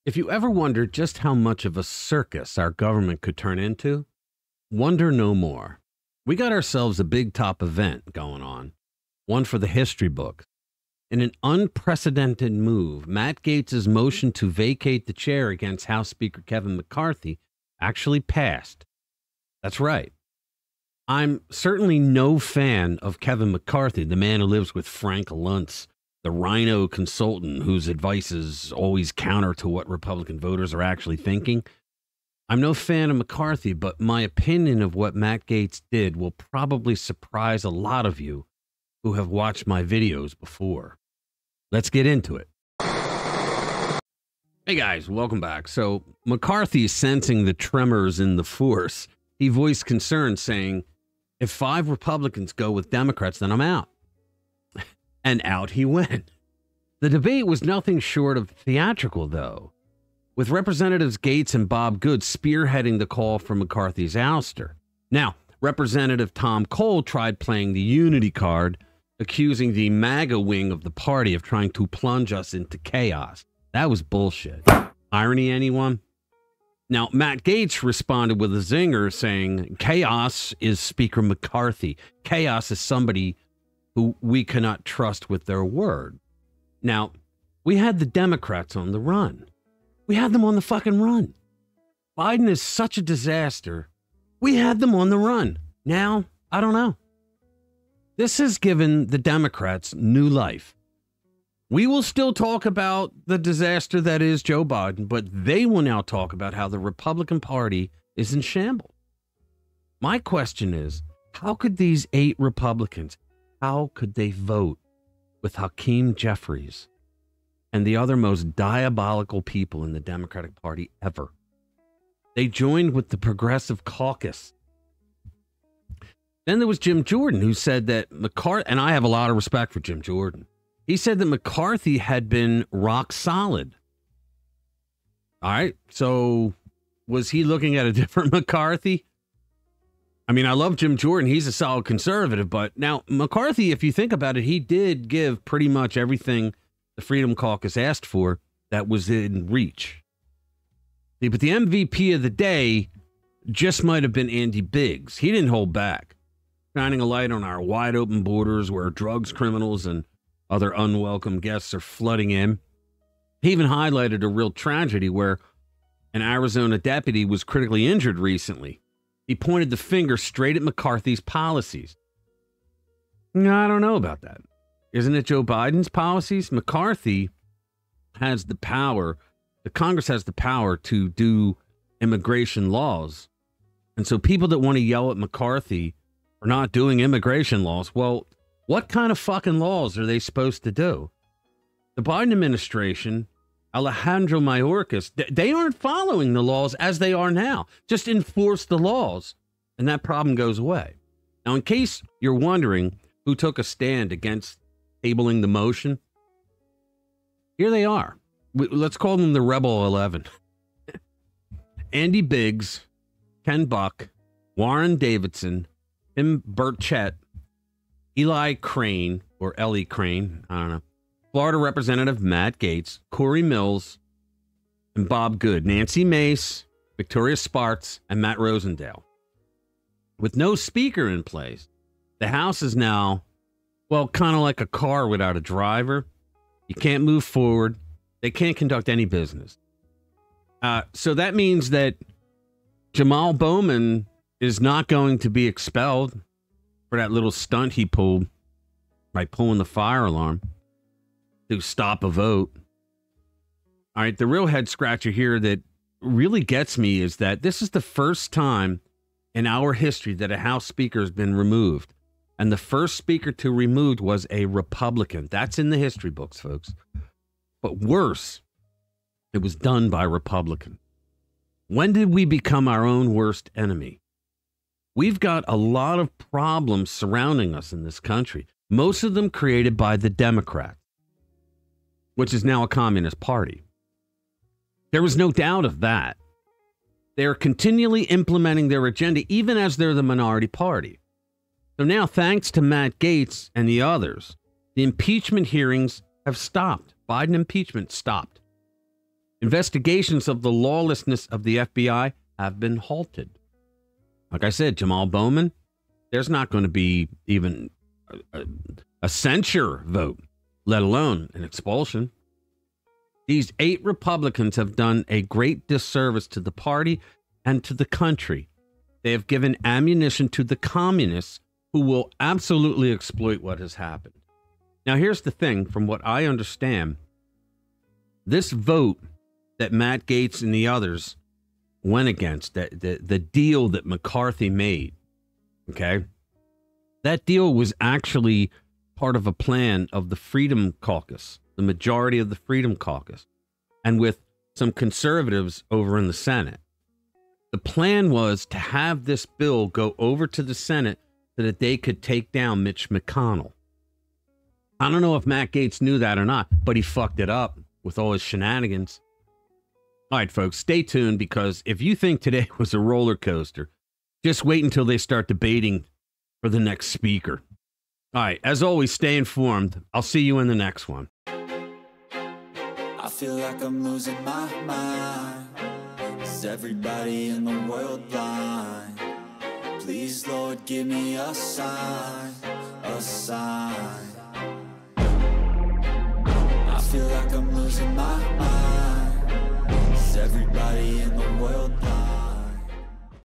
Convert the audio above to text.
If you ever wondered just how much of a circus our government could turn into, wonder no more. We got ourselves a big top event going on, one for the history books. In an unprecedented move, Matt Gaetz' motion to vacate the chair against House Speaker Kevin McCarthy actually passed. That's right. I'm certainly no fan of Kevin McCarthy, the man who lives with Frank Luntz, the rhino consultant whose advice is always counter to what Republican voters are actually thinking. I'm no fan of McCarthy, but my opinion of what Matt Gaetz did will probably surprise a lot of you who have watched my videos before. Let's get into it. Hey guys, welcome back. So McCarthy, sensing the tremors in the force, he voiced concern saying, if 5 Republicans go with Democrats, then I'm out. And out he went. The debate was nothing short of theatrical, though, with Representatives Gaetz and Bob Good spearheading the call for McCarthy's ouster. Now, Representative Tom Cole tried playing the unity card, accusing the MAGA wing of the party of trying to plunge us into chaos. That was bullshit. Irony, anyone? Now, Matt Gaetz responded with a zinger saying, chaos is Speaker McCarthy. Chaos is somebody who we cannot trust with their word. Now, we had the Democrats on the run. We had them on the fucking run. Biden is such a disaster. We had them on the run. Now, I don't know. This has given the Democrats new life. We will still talk about the disaster that is Joe Biden, but they will now talk about how the Republican Party is in shambles. My question is, how could these 8 Republicans, how could they vote with Hakeem Jeffries and the other most diabolical people in the Democratic Party ever? They joined with the Progressive Caucus. Then there was Jim Jordan, who said that McCarthy, and I have a lot of respect for Jim Jordan, he said that McCarthy had been rock solid. All right, so was he looking at a different McCarthy? I mean, I love Jim Jordan. He's a solid conservative, but now McCarthy, if you think about it, he did give pretty much everything the Freedom Caucus asked for that was in reach. See, but the MVP of the day just might have been Andy Biggs. He didn't hold back, shining a light on our wide open borders where drugs, criminals, and other unwelcome guests are flooding in. He even highlighted a real tragedy where an Arizona deputy was critically injured recently. He pointed the finger straight at McCarthy's policies. No, I don't know about that. Isn't it Joe Biden's policies? McCarthy has the power, the Congress has the power to do immigration laws. And so people that want to yell at McCarthy for not doing immigration laws, well, what kind of fucking laws are they supposed to do? The Biden administration, Alejandro Mayorkas, they aren't following the laws as they are now. Just enforce the laws, and that problem goes away. Now, in case you're wondering who took a stand against tabling the motion, here they are. Let's call them the Rebel 11. Andy Biggs, Ken Buck, Warren Davidson, Tim Burchett, Eli Crane, or Ellie Crane, I don't know, Florida Representative Matt Gaetz, Corey Mills, and Bob Good, Nancy Mace, Victoria Spartz, and Matt Rosendale. With no speaker in place, the House is now, well, kind of like a car without a driver. You can't move forward. They can't conduct any business. So that means that Jamal Bowman is not going to be expelled for that little stunt he pulled by pulling the fire alarm to stop a vote. All right, the real head scratcher here that really gets me is that this is the first time in our history that a House Speaker has been removed. And the first Speaker to removed was a Republican. That's in the history books, folks. But worse, it was done by Republicans. When did we become our own worst enemy? We've got a lot of problems surrounding us in this country, most of them created by the Democrats, which is now a communist party. There was no doubt of that. They're continually implementing their agenda, even as they're the minority party. So now, thanks to Matt Gaetz and the others, the impeachment hearings have stopped. Biden impeachment stopped. Investigations of the lawlessness of the FBI have been halted. Like I said, Jamal Bowman, there's not going to be even a censure vote, let alone an expulsion. These 8 Republicans have done a great disservice to the party and to the country. They have given ammunition to the communists who will absolutely exploit what has happened. Now, here's the thing, from what I understand, this vote that Matt Gaetz and the others went against, the deal that McCarthy made, okay, that deal was actually part of a plan of the Freedom Caucus, the majority of the Freedom Caucus, and with some conservatives over in the Senate. The plan was to have this bill go over to the Senate so that they could take down Mitch McConnell. I don't know if Matt Gaetz knew that or not, but he fucked it up with all his shenanigans. All right, folks, stay tuned, because if you think today was a roller coaster, just wait until they start debating for the next speaker. All right, as always, stay informed. I'll see you in the next one. I feel like I'm losing my mind. Is everybody in the world blind? Please, Lord, give me a sign, a sign. I feel like I'm losing my mind. Is everybody in the world blind?